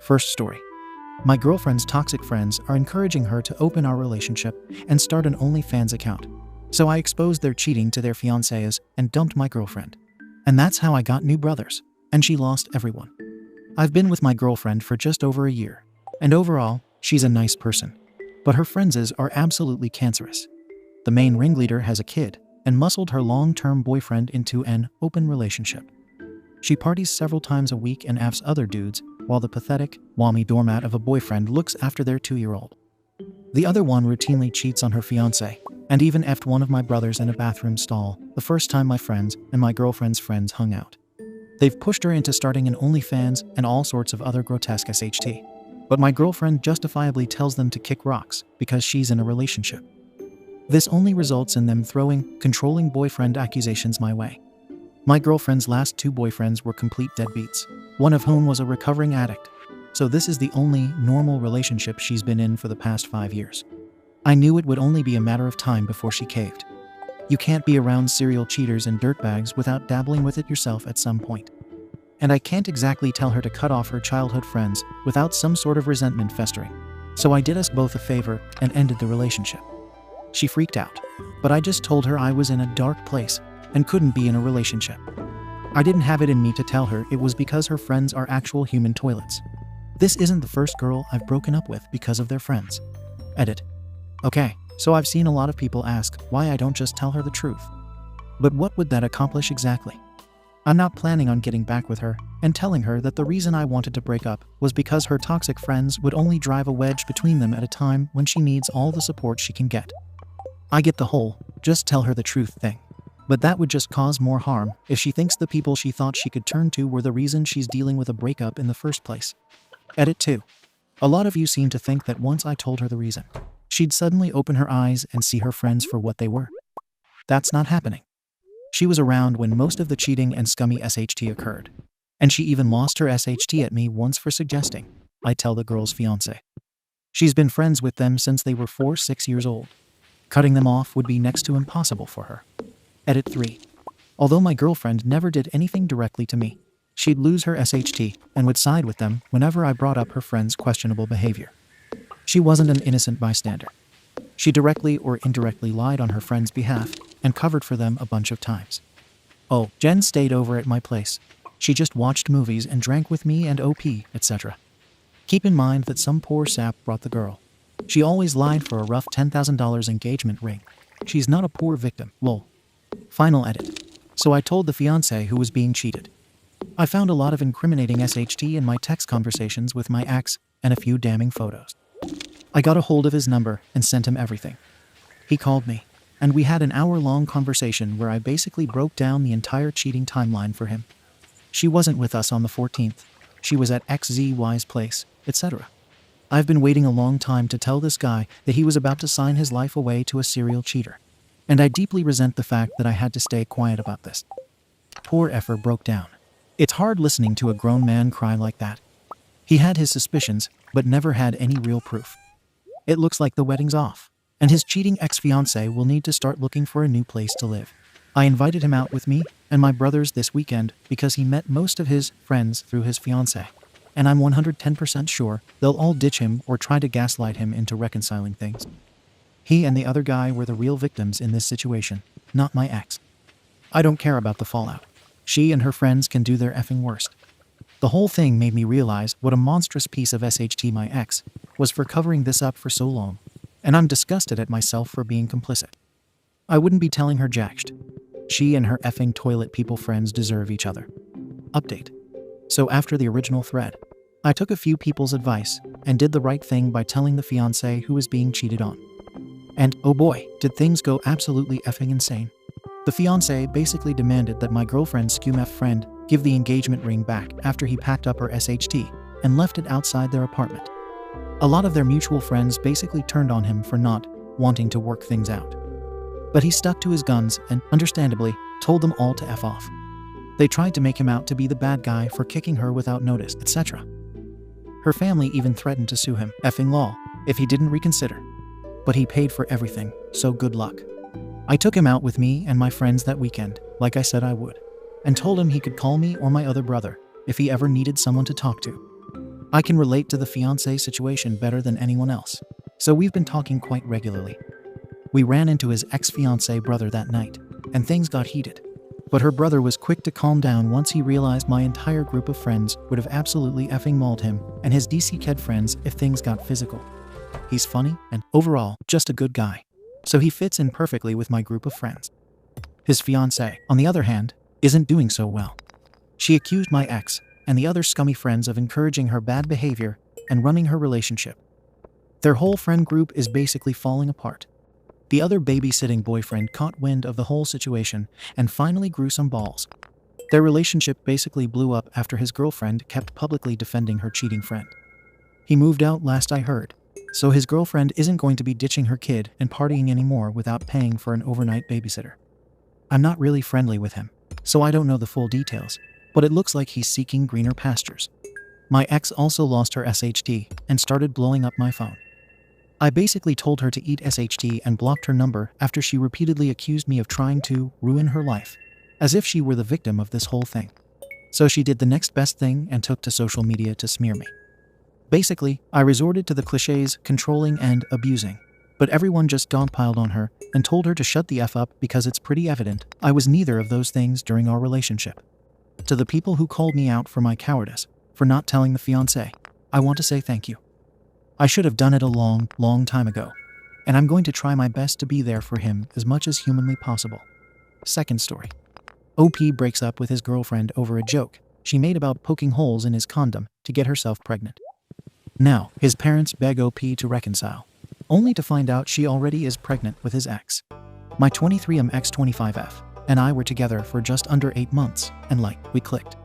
First story. My girlfriend's toxic friends are encouraging her to open our relationship and start an OnlyFans account. So I exposed their cheating to their fiancés and dumped my girlfriend. And that's how I got new brothers. And she lost everyone. I've been with my girlfriend for just over a year. And overall, she's a nice person. But her friends are absolutely cancerous. The main ringleader has a kid and muscled her long-term boyfriend into an open relationship. She parties several times a week and F's other dudes, while the pathetic, whammy doormat of a boyfriend looks after their 2-year-old. The other one routinely cheats on her fiancé, and even F'd one of my brothers in a bathroom stall the first time my friends and my girlfriend's friends hung out. They've pushed her into starting an OnlyFans and all sorts of other grotesque SHT. But my girlfriend justifiably tells them to kick rocks because she's in a relationship. This only results in them throwing controlling boyfriend accusations my way. My girlfriend's last 2 boyfriends were complete deadbeats, one of whom was a recovering addict. So this is the only normal relationship she's been in for the past 5 years. I knew it would only be a matter of time before she caved. You can't be around serial cheaters and dirtbags without dabbling with it yourself at some point. And I can't exactly tell her to cut off her childhood friends without some sort of resentment festering. So I did us both a favor and ended the relationship. She freaked out, but I just told her I was in a dark place and couldn't be in a relationship. I didn't have it in me to tell her it was because her friends are actual human toilets. This isn't the first girl I've broken up with because of their friends. Edit. Okay, so I've seen a lot of people ask why I don't just tell her the truth. But what would that accomplish exactly? I'm not planning on getting back with her and telling her that the reason I wanted to break up was because her toxic friends would only drive a wedge between them at a time when she needs all the support she can get. I get the whole just tell her the truth thing. But that would just cause more harm if she thinks the people she thought she could turn to were the reason she's dealing with a breakup in the first place. Edit 2. A lot of you seem to think that once I told her the reason, she'd suddenly open her eyes and see her friends for what they were. That's not happening. She was around when most of the cheating and scummy SHT occurred. And she even lost her SHT at me once for suggesting I tell the girl's fiancé. She's been friends with them since they were 6 years old. Cutting them off would be next to impossible for her. Edit 3. Although my girlfriend never did anything directly to me, she'd lose her SHT and would side with them whenever I brought up her friend's questionable behavior. She wasn't an innocent bystander. She directly or indirectly lied on her friend's behalf and covered for them a bunch of times. Oh, Jen stayed over at my place. She just watched movies and drank with me and OP, etc. Keep in mind that some poor sap brought the girl. She always lied for a rough $10,000 engagement ring. She's not a poor victim, lol. Final edit. So I told the fiancé who was being cheated. I found a lot of incriminating SHT in my text conversations with my ex and a few damning photos. I got a hold of his number and sent him everything. He called me, and we had an hour-long conversation where I basically broke down the entire cheating timeline for him. She wasn't with us on the 14th. She was at XZY's place, etc. I've been waiting a long time to tell this guy that he was about to sign his life away to a serial cheater. And I deeply resent the fact that I had to stay quiet about this. Poor effer broke down. It's hard listening to a grown man cry like that. He had his suspicions, but never had any real proof. It looks like the wedding's off, and his cheating ex-fiancé will need to start looking for a new place to live. I invited him out with me and my brothers this weekend because he met most of his friends through his fiancé, and I'm 110% sure they'll all ditch him or try to gaslight him into reconciling things. He and the other guy were the real victims in this situation, not my ex. I don't care about the fallout. She and her friends can do their effing worst. The whole thing made me realize what a monstrous piece of SHT my ex was for covering this up for so long, and I'm disgusted at myself for being complicit. I wouldn't be telling her jaxed. She and her effing toilet people friends deserve each other. Update. So after the original thread, I took a few people's advice and did the right thing by telling the fiancé who was being cheated on. And, oh boy, did things go absolutely effing insane. The fiancé basically demanded that my girlfriend's SCUMF friend give the engagement ring back after he packed up her SHT and left it outside their apartment. A lot of their mutual friends basically turned on him for not wanting to work things out. But he stuck to his guns and, understandably, told them all to F off. They tried to make him out to be the bad guy for kicking her without notice, etc. Her family even threatened to sue him, effing law, if he didn't reconsider. But he paid for everything, so good luck. I took him out with me and my friends that weekend, like I said I would, and told him he could call me or my other brother if he ever needed someone to talk to. I can relate to the fiancé situation better than anyone else, so we've been talking quite regularly. We ran into his ex-fiancé brother that night, and things got heated. But her brother was quick to calm down once he realized my entire group of friends would have absolutely effing mauled him and his DC kid friends if things got physical. He's funny and, overall, just a good guy, so he fits in perfectly with my group of friends. His fiancée, on the other hand, isn't doing so well. She accused my ex and the other scummy friends of encouraging her bad behavior and running her relationship. Their whole friend group is basically falling apart. The other babysitting boyfriend caught wind of the whole situation and finally grew some balls. Their relationship basically blew up after his girlfriend kept publicly defending her cheating friend. He moved out last I heard, so his girlfriend isn't going to be ditching her kid and partying anymore without paying for an overnight babysitter. I'm not really friendly with him, so I don't know the full details, but it looks like he's seeking greener pastures. My ex also lost her SHD and started blowing up my phone. I basically told her to eat SHD and blocked her number after she repeatedly accused me of trying to ruin her life, as if she were the victim of this whole thing. So she did the next best thing and took to social media to smear me. Basically, I resorted to the cliches controlling and abusing, but everyone just dogpiled on her and told her to shut the F up because it's pretty evident I was neither of those things during our relationship. To the people who called me out for my cowardice, for not telling the fiancé, I want to say thank you. I should have done it a long time ago, and I'm going to try my best to be there for him as much as humanly possible. Second story. OP breaks up with his girlfriend over a joke she made about poking holes in his condom to get herself pregnant. Now, his parents beg OP to reconcile, only to find out she already is pregnant with his ex. My 23M ex-25F and I were together for just under 8 months, and we clicked.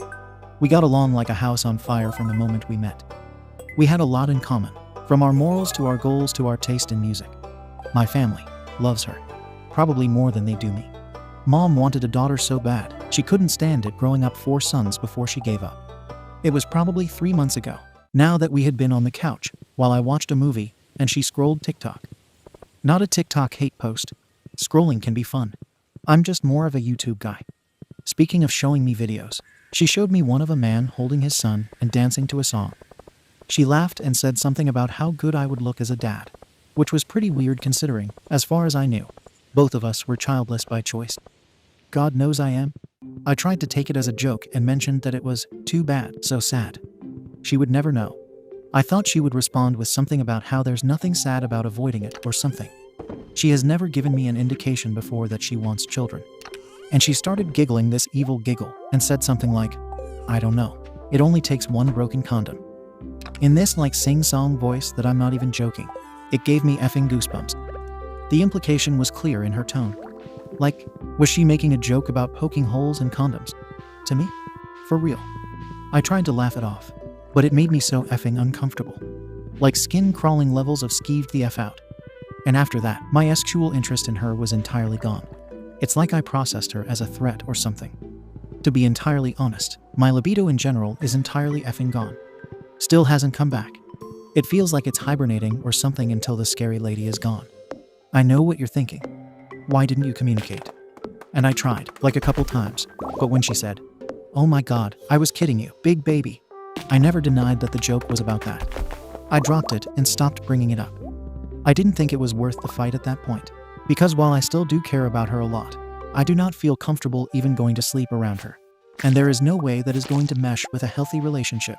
We got along like a house on fire from the moment we met. We had a lot in common, from our morals to our goals to our taste in music. My family loves her, probably more than they do me. Mom wanted a daughter so bad, she couldn't stand it growing up 4 sons before she gave up. It was probably 3 months ago, now that we had been on the couch while I watched a movie and she scrolled TikTok. Not a TikTok hate post. Scrolling can be fun. I'm just more of a YouTube guy. Speaking of showing me videos, she showed me one of a man holding his son and dancing to a song. She laughed and said something about how good I would look as a dad, which was pretty weird considering, as far as I knew, both of us were childless by choice. God knows I am. I tried to take it as a joke and mentioned that it was too bad, so sad. She would never know. I thought she would respond with something about how there's nothing sad about avoiding it or something. She has never given me an indication before that she wants children. And she started giggling this evil giggle and said something like, I don't know, it only takes one broken condom. In this sing-song voice that I'm not even joking, it gave me effing goosebumps. The implication was clear in her tone. Was she making a joke about poking holes in condoms? To me? For real. I tried to laugh it off, but it made me so effing uncomfortable. Skin-crawling levels of skeeved the F out. And after that, my sexual interest in her was entirely gone. It's like I processed her as a threat or something. To be entirely honest, my libido in general is entirely effing gone. Still hasn't come back. It feels like it's hibernating or something until the scary lady is gone. I know what you're thinking. Why didn't you communicate? And I tried, a couple times, but when she said, oh my god, I was kidding you, big baby, I never denied that the joke was about that. I dropped it and stopped bringing it up. I didn't think it was worth the fight at that point, because while I still do care about her a lot, I do not feel comfortable even going to sleep around her, and there is no way that is going to mesh with a healthy relationship.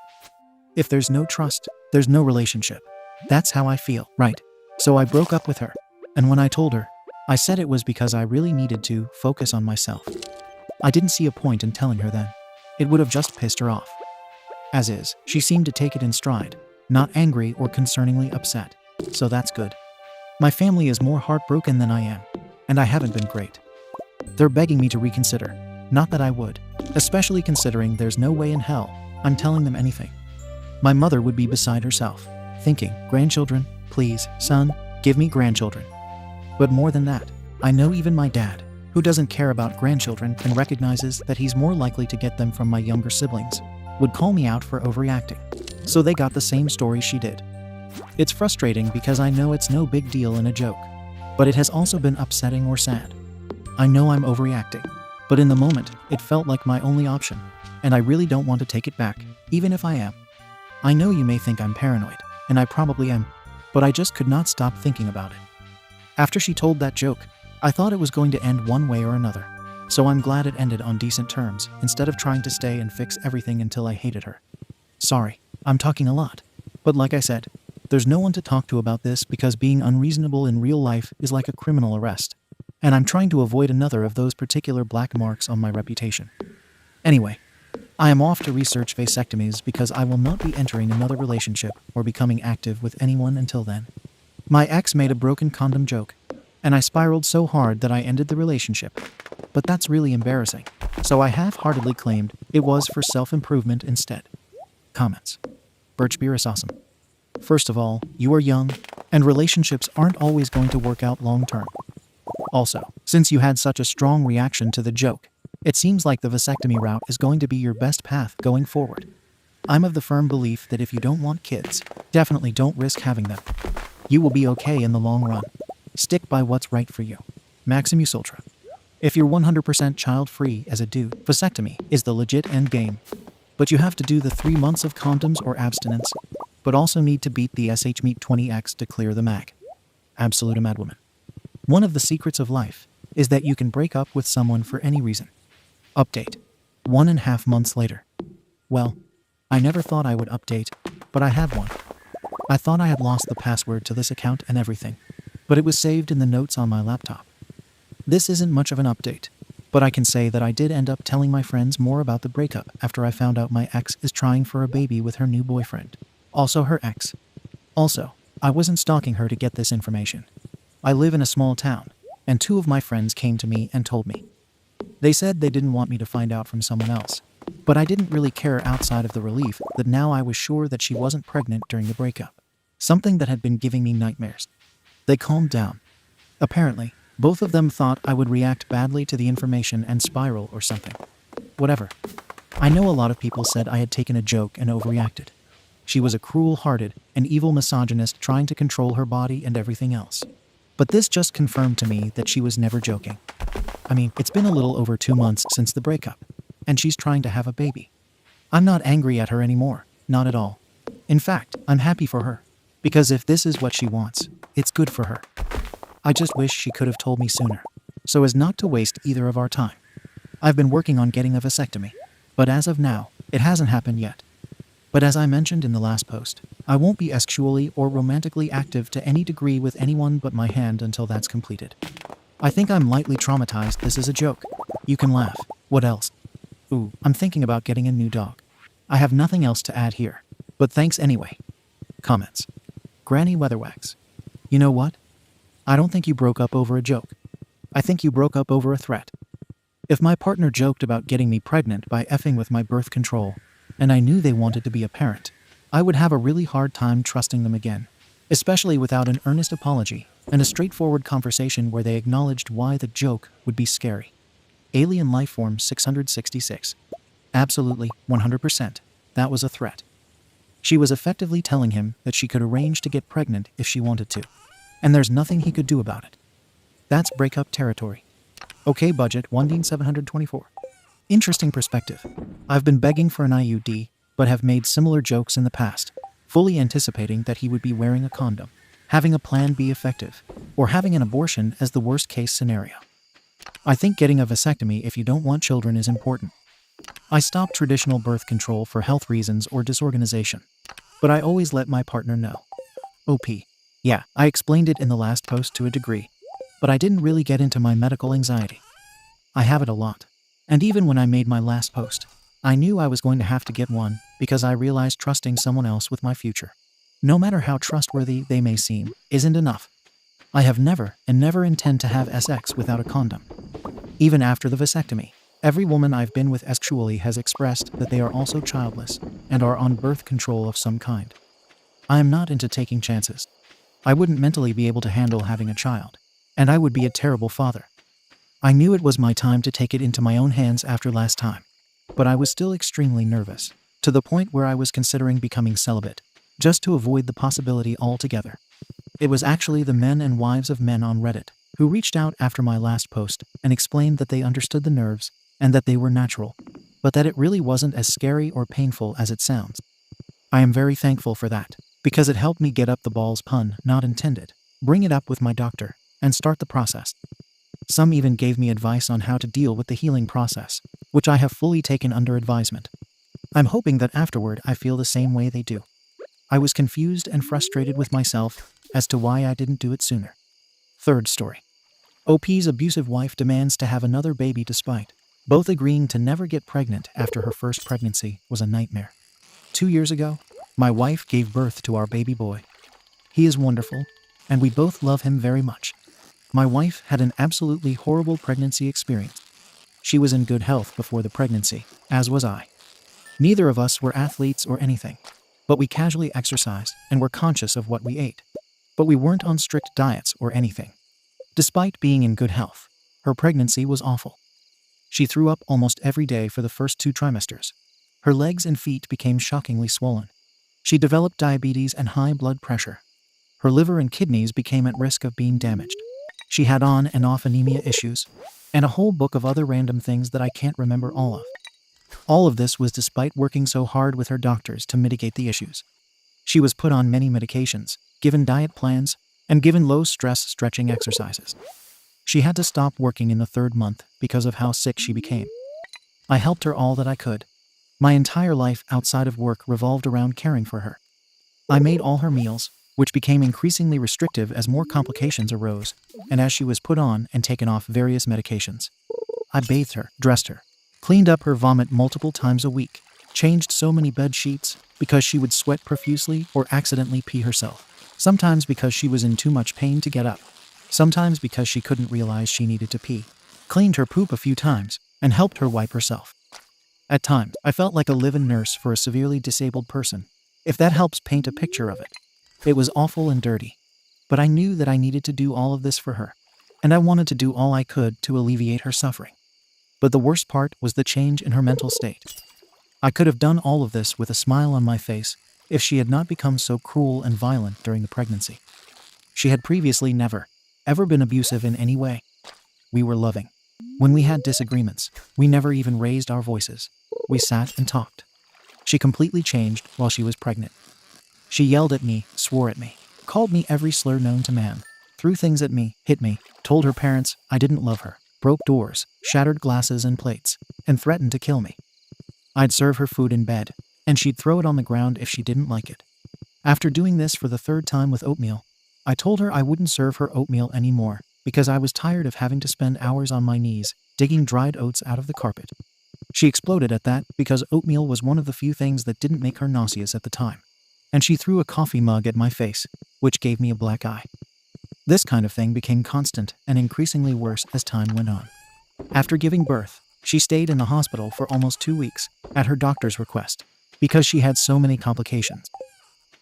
If there's no trust, there's no relationship. That's how I feel, right? So I broke up with her, and when I told her, I said it was because I really needed to focus on myself. I didn't see a point in telling her then. It would have just pissed her off. As is, she seemed to take it in stride, not angry or concerningly upset. So that's good. My family is more heartbroken than I am, and I haven't been great. They're begging me to reconsider, not that I would, especially considering there's no way in hell I'm telling them anything. My mother would be beside herself, thinking, grandchildren, please, son, give me grandchildren. But more than that, I know even my dad, who doesn't care about grandchildren and recognizes that he's more likely to get them from my younger siblings, would call me out for overreacting. So they got the same story she did. It's frustrating because I know it's no big deal in a joke, but it has also been upsetting or sad. I know I'm overreacting, but in the moment, it felt like my only option, and I really don't want to take it back, even if I am. I know you may think I'm paranoid, and I probably am, but I just could not stop thinking about it. After she told that joke, I thought it was going to end one way or another, so I'm glad it ended on decent terms instead of trying to stay and fix everything until I hated her. Sorry, I'm talking a lot, but like I said, there's no one to talk to about this because being unreasonable in real life is like a criminal arrest, and I'm trying to avoid another of those particular black marks on my reputation. Anyway, I am off to research vasectomies because I will not be entering another relationship or becoming active with anyone until then. My ex made a broken condom joke, and I spiraled so hard that I ended the relationship. But that's really embarrassing, so I half-heartedly claimed it was for self-improvement instead. Comments. Birch beer is awesome. First of all, you are young, and relationships aren't always going to work out long-term. Also, since you had such a strong reaction to the joke, it seems like the vasectomy route is going to be your best path going forward. I'm of the firm belief that if you don't want kids, definitely don't risk having them. You will be okay in the long run. Stick by what's right for you. Maximus Ultra. If you're 100% child-free as a dude, vasectomy is the legit end game. But you have to do the 3 months of condoms or abstinence, but also need to beat the SH-Meat 20X to clear the mag. Absolute a madwoman. One of the secrets of life is that you can break up with someone for any reason. Update. 1.5 months later. Well, I never thought I would update, but I have one. I thought I had lost the password to this account and everything, but it was saved in the notes on my laptop. This isn't much of an update, but I can say that I did end up telling my friends more about the breakup after I found out my ex is trying for a baby with her new boyfriend. Also her ex. Also, I wasn't stalking her to get this information. I live in a small town, and 2 of my friends came to me and told me. They said they didn't want me to find out from someone else, but I didn't really care outside of the relief that now I was sure that she wasn't pregnant during the breakup. Something that had been giving me nightmares. They calmed down. Apparently, both of them thought I would react badly to the information and spiral or something. Whatever. I know a lot of people said I had taken a joke and overreacted. She was a cruel-hearted and evil misogynist trying to control her body and everything else. But this just confirmed to me that she was never joking. I mean, it's been a little over 2 months since the breakup, and she's trying to have a baby. I'm not angry at her anymore, not at all. In fact, I'm happy for her, because if this is what she wants, it's good for her. I just wish she could have told me sooner, so as not to waste either of our time. I've been working on getting a vasectomy, but as of now, it hasn't happened yet. But as I mentioned in the last post, I won't be sexually or romantically active to any degree with anyone but my hand until that's completed. I think I'm lightly traumatized. This is a joke. You can laugh. What else? Ooh, I'm thinking about getting a new dog. I have nothing else to add here, but thanks anyway. Comments. Granny Weatherwax. You know what? I don't think you broke up over a joke. I think you broke up over a threat. If my partner joked about getting me pregnant by effing with my birth control, and I knew they wanted to be a parent, I would have a really hard time trusting them again, especially without an earnest apology and a straightforward conversation where they acknowledged why the joke would be scary. Alien Lifeform 666. Absolutely, 100%. That was a threat. She was effectively telling him that she could arrange to get pregnant if she wanted to, and there's nothing he could do about it. That's breakup territory. Okay, budget 1,724. Interesting perspective. I've been begging for an IUD, but have made similar jokes in the past, fully anticipating that he would be wearing a condom, having a plan B effective, or having an abortion as the worst case scenario. I think getting a vasectomy if you don't want children is important. I stopped traditional birth control for health reasons or disorganization, but I always let my partner know. OP. Yeah, I explained it in the last post to a degree, but I didn't really get into my medical anxiety. I have it a lot. And even when I made my last post, I knew I was going to have to get one because I realized trusting someone else with my future, no matter how trustworthy they may seem, isn't enough. I have never and never intend to have sex without a condom. Even after the vasectomy, every woman I've been with sexually has expressed that they are also childless and are on birth control of some kind. I am not into taking chances. I wouldn't mentally be able to handle having a child, and I would be a terrible father. I knew it was my time to take it into my own hands after last time, but I was still extremely nervous, to the point where I was considering becoming celibate, just to avoid the possibility altogether. It was actually the men and wives of men on Reddit who reached out after my last post and explained that they understood the nerves and that they were natural, but that it really wasn't as scary or painful as it sounds. I am very thankful for that, because it helped me get up the balls, pun not intended, bring it up with my doctor, and start the process. Some even gave me advice on how to deal with the healing process, which I have fully taken under advisement. I'm hoping that afterward I feel the same way they do. I was confused and frustrated with myself as to why I didn't do it sooner. Third story. OP's abusive wife demands to have another baby despite both agreeing to never get pregnant after her first pregnancy was a nightmare. 2 years ago, my wife gave birth to our baby boy. He is wonderful, and we both love him very much. My wife had an absolutely horrible pregnancy experience. She was in good health before the pregnancy, as was I. Neither of us were athletes or anything, but we casually exercised and were conscious of what we ate. But we weren't on strict diets or anything. Despite being in good health, her pregnancy was awful. She threw up almost every day for the first 2 trimesters. Her legs and feet became shockingly swollen. She developed diabetes and high blood pressure. Her liver and kidneys became at risk of being damaged. She had on and off anemia issues, and a whole book of other random things that I can't remember all of. All of this was despite working so hard with her doctors to mitigate the issues. She was put on many medications, given diet plans, and given low-stress stretching exercises. She had to stop working in the 3rd month because of how sick she became. I helped her all that I could. My entire life outside of work revolved around caring for her. I made all her meals, which became increasingly restrictive as more complications arose, and as she was put on and taken off various medications. I bathed her, dressed her, cleaned up her vomit multiple times a week, changed so many bed sheets because she would sweat profusely or accidentally pee herself, sometimes because she was in too much pain to get up, sometimes because she couldn't realize she needed to pee, cleaned her poop a few times, and helped her wipe herself. At times, I felt like a live-in nurse for a severely disabled person, if that helps paint a picture of it. It was awful and dirty, but I knew that I needed to do all of this for her, and I wanted to do all I could to alleviate her suffering. But the worst part was the change in her mental state. I could have done all of this with a smile on my face if she had not become so cruel and violent during the pregnancy. She had previously never, ever been abusive in any way. We were loving. When we had disagreements, we never even raised our voices. We sat and talked. She completely changed while she was pregnant. She yelled at me, swore at me, called me every slur known to man, threw things at me, hit me, told her parents I didn't love her, broke doors, shattered glasses and plates, and threatened to kill me. I'd serve her food in bed, and she'd throw it on the ground if she didn't like it. After doing this for the 3rd time with oatmeal, I told her I wouldn't serve her oatmeal anymore because I was tired of having to spend hours on my knees digging dried oats out of the carpet. She exploded at that because oatmeal was one of the few things that didn't make her nauseous at the time. And she threw a coffee mug at my face, which gave me a black eye. This kind of thing became constant and increasingly worse as time went on. After giving birth, she stayed in the hospital for almost 2 weeks at her doctor's request because she had so many complications.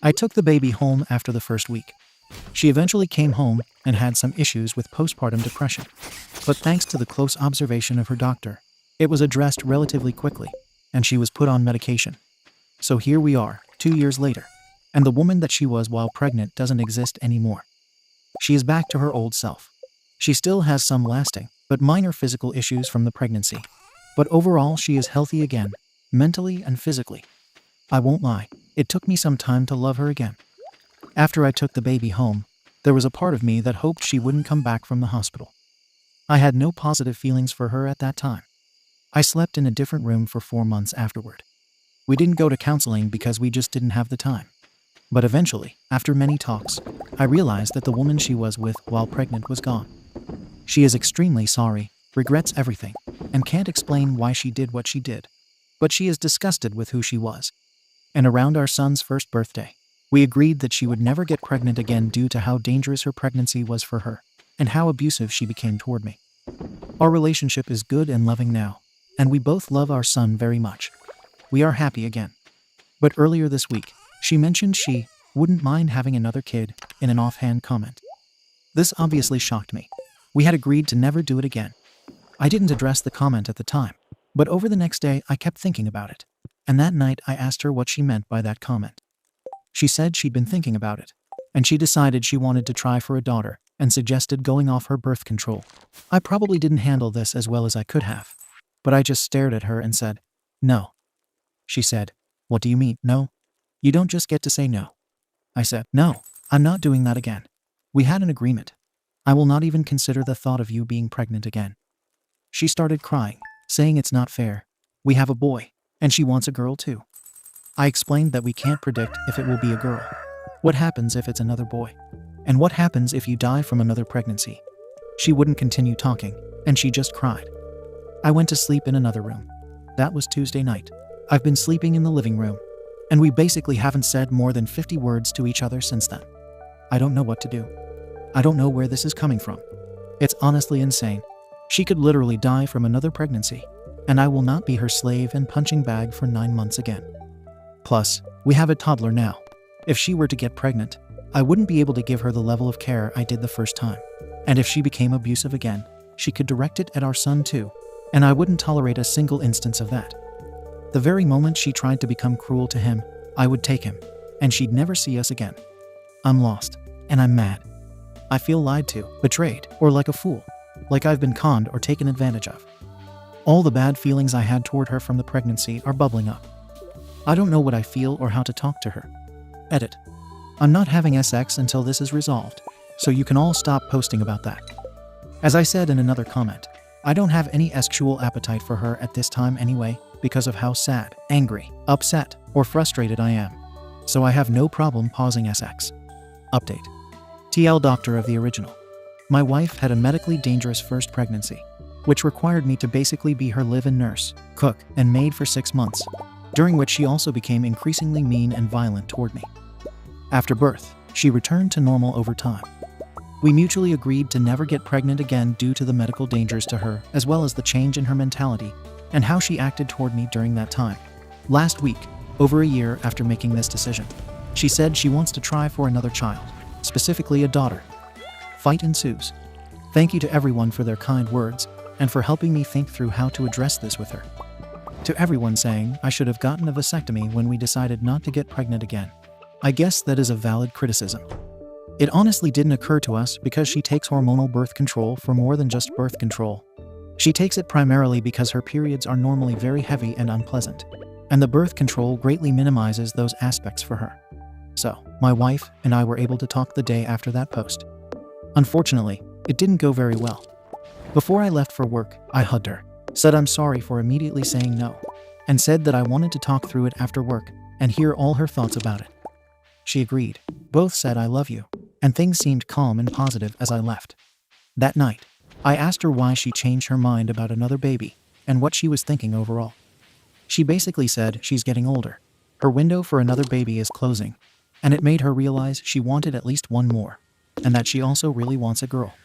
I took the baby home after the first week. She eventually came home and had some issues with postpartum depression, but thanks to the close observation of her doctor, it was addressed relatively quickly, and she was put on medication. So here we are, 2 years later, and the woman that she was while pregnant doesn't exist anymore. She is back to her old self. She still has some lasting, but minor physical issues from the pregnancy, but overall she is healthy again, mentally and physically. I won't lie, it took me some time to love her again. After I took the baby home, there was a part of me that hoped she wouldn't come back from the hospital. I had no positive feelings for her at that time. I slept in a different room for 4 months afterward. We didn't go to counseling because we just didn't have the time. But eventually, after many talks, I realized that the woman she was with while pregnant was gone. She is extremely sorry, regrets everything, and can't explain why she did what she did. But she is disgusted with who she was. And around our son's first birthday, we agreed that she would never get pregnant again due to how dangerous her pregnancy was for her, and how abusive she became toward me. Our relationship is good and loving now, and we both love our son very much. We are happy again. But earlier this week, she mentioned she wouldn't mind having another kid in an offhand comment. This obviously shocked me. We had agreed to never do it again. I didn't address the comment at the time, but over the next day I kept thinking about it, and that night I asked her what she meant by that comment. She said she'd been thinking about it, and she decided she wanted to try for a daughter and suggested going off her birth control. I probably didn't handle this as well as I could have, but I just stared at her and said, "No." She said, "What do you mean, no? You don't just get to say no. I said, no, I'm not doing that again. We had an agreement. I will not even consider the thought of you being pregnant again. She started crying, saying it's not fair. We have a boy, and she wants a girl too. I explained that we can't predict if it will be a girl. What happens if it's another boy? And what happens if you die from another pregnancy? She wouldn't continue talking, and she just cried. I went to sleep in another room. That was Tuesday night. I've been sleeping in the living room, and we basically haven't said more than 50 words to each other since then. I don't know what to do. I don't know where this is coming from. It's honestly insane. She could literally die from another pregnancy, and I will not be her slave and punching bag for 9 months again. Plus, we have a toddler now. If she were to get pregnant, I wouldn't be able to give her the level of care I did the first time. And if she became abusive again, she could direct it at our son too, and I wouldn't tolerate a single instance of that. The very moment she tried to become cruel to him, I would take him, and she'd never see us again. I'm lost, and I'm mad. I feel lied to, betrayed, or like a fool, like I've been conned or taken advantage of. All the bad feelings I had toward her from the pregnancy are bubbling up. I don't know what I feel or how to talk to her. Edit. I'm not having sex until this is resolved, so you can all stop posting about that. As I said in another comment, I don't have any sexual appetite for her at this time anyway because of how sad, angry, upset, or frustrated I am. So I have no problem pausing sex. Update. TL doctor of the original. My wife had a medically dangerous first pregnancy, which required me to basically be her live-in nurse, cook, and maid for 6 months, during which she also became increasingly mean and violent toward me. After birth, she returned to normal over time. We mutually agreed to never get pregnant again due to the medical dangers to her, as well as the change in her mentality and how she acted toward me during that time. Last week, over a year after making this decision, she said she wants to try for another child, specifically a daughter. Fight ensues. Thank you to everyone for their kind words and for helping me think through how to address this with her. To everyone saying I should have gotten a vasectomy when we decided not to get pregnant again. I guess that is a valid criticism. It honestly didn't occur to us because she takes hormonal birth control for more than just birth control. She takes it primarily because her periods are normally very heavy and unpleasant, and the birth control greatly minimizes those aspects for her. So, my wife and I were able to talk the day after that post. Unfortunately, it didn't go very well. Before I left for work, I hugged her, said I'm sorry for immediately saying no, and said that I wanted to talk through it after work and hear all her thoughts about it. She agreed. Both said I love you, and things seemed calm and positive as I left. That night, I asked her why she changed her mind about another baby and what she was thinking overall. She basically said she's getting older. Her window for another baby is closing, and it made her realize she wanted at least one more, and that she also really wants a girl.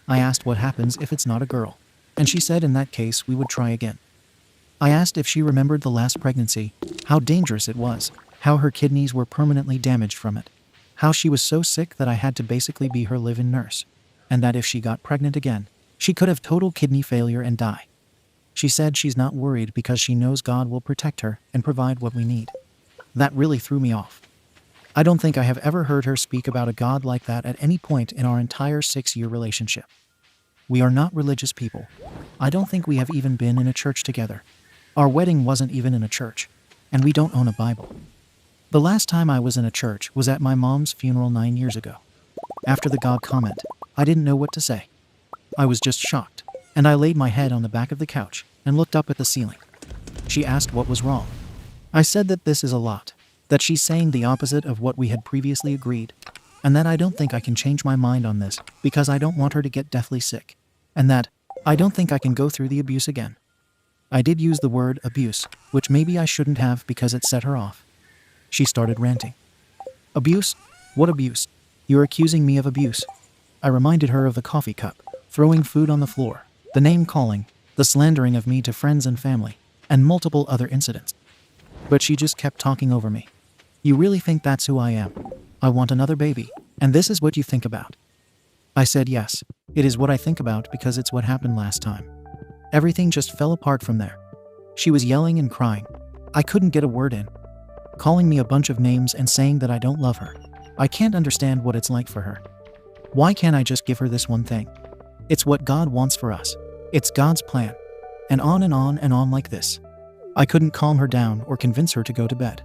I asked what happens if it's not a girl, and she said in that case we would try again. I asked if she remembered the last pregnancy, how dangerous it was, how her kidneys were permanently damaged from it, how she was so sick that I had to basically be her live-in nurse, and that if she got pregnant again, she could have total kidney failure and die. She said she's not worried because she knows God will protect her and provide what we need. That really threw me off. I don't think I have ever heard her speak about a God like that at any point in our entire 6-year relationship. We are not religious people. I don't think we have even been in a church together. Our wedding wasn't even in a church, and we don't own a Bible. The last time I was in a church was at my mom's funeral 9 years ago. After the God comment, I didn't know what to say. I was just shocked, and I laid my head on the back of the couch and looked up at the ceiling. She asked what was wrong. I said that this is a lot, that she's saying the opposite of what we had previously agreed, and that I don't think I can change my mind on this because I don't want her to get deathly sick, and that I don't think I can go through the abuse again. I did use the word abuse, which maybe I shouldn't have because it set her off. She started ranting. Abuse? What abuse? You're accusing me of abuse. I reminded her of the coffee cup, throwing food on the floor, the name-calling, the slandering of me to friends and family, and multiple other incidents. But she just kept talking over me. You really think that's who I am? I want another baby, and this is what you think about? I said yes, it is what I think about because it's what happened last time. Everything just fell apart from there. She was yelling and crying. I couldn't get a word in. Calling me a bunch of names and saying that I don't love her. I can't understand what it's like for her. Why can't I just give her this one thing? It's what God wants for us. It's God's plan. And on and on and on like this. I couldn't calm her down or convince her to go to bed.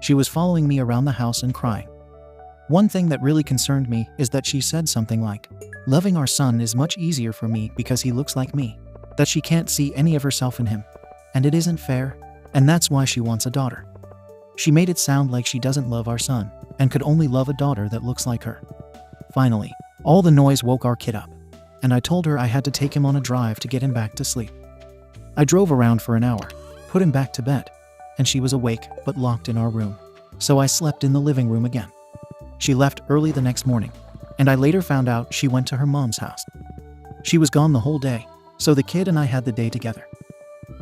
She was following me around the house and crying. One thing that really concerned me is that she said something like, "Loving our son is much easier for me because he looks like me," that she can't see any of herself in him, and it isn't fair, and that's why she wants a daughter. She made it sound like she doesn't love our son and could only love a daughter that looks like her. Finally, all the noise woke our kid up, and I told her I had to take him on a drive to get him back to sleep. I drove around for an hour, put him back to bed, and she was awake but locked in our room, so I slept in the living room again. She left early the next morning, and I later found out she went to her mom's house. She was gone the whole day, so the kid and I had the day together.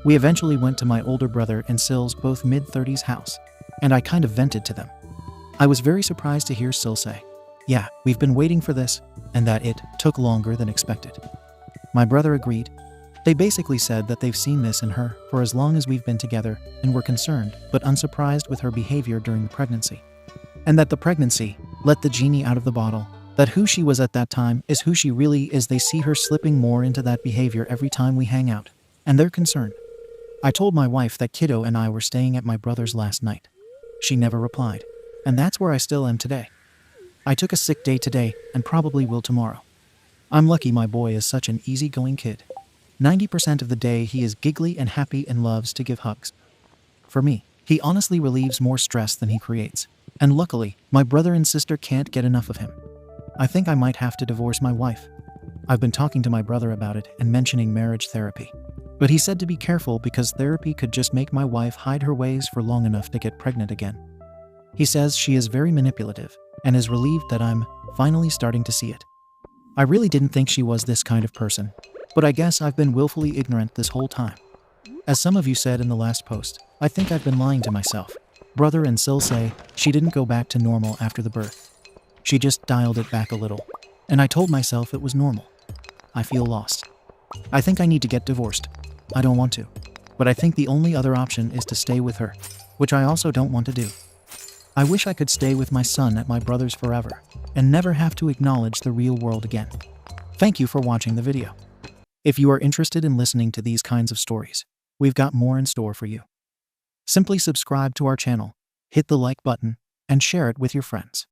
We eventually went to my older brother and Syl's both mid-30s house, and I kind of vented to them. I was very surprised to hear Syl say, "Yeah, we've been waiting for this," and that it took longer than expected. My brother agreed. They basically said that they've seen this in her for as long as we've been together and were concerned but unsurprised with her behavior during the pregnancy. And that the pregnancy let the genie out of the bottle, that who she was at that time is who she really is. They see her slipping more into that behavior every time we hang out, and they're concerned. I told my wife that Kiddo and I were staying at my brother's last night. She never replied, and that's where I still am today. I took a sick day today and probably will tomorrow. I'm lucky my boy is such an easygoing kid. 90% of the day he is giggly and happy and loves to give hugs. For me, he honestly relieves more stress than he creates, and luckily, my brother and sister can't get enough of him. I think I might have to divorce my wife. I've been talking to my brother about it and mentioning marriage therapy, but he said to be careful because therapy could just make my wife hide her ways for long enough to get pregnant again. He says she is very manipulative and is relieved that I'm finally starting to see it. I really didn't think she was this kind of person, but I guess I've been willfully ignorant this whole time. As some of you said in the last post, I think I've been lying to myself. Brother and Syl say she didn't go back to normal after the birth. She just dialed it back a little, and I told myself it was normal. I feel lost. I think I need to get divorced. I don't want to, but I think the only other option is to stay with her, which I also don't want to do. I wish I could stay with my son at my brother's forever and never have to acknowledge the real world again. Thank you for watching the video. If you are interested in listening to these kinds of stories, we've got more in store for you. Simply subscribe to our channel, hit the like button, and share it with your friends.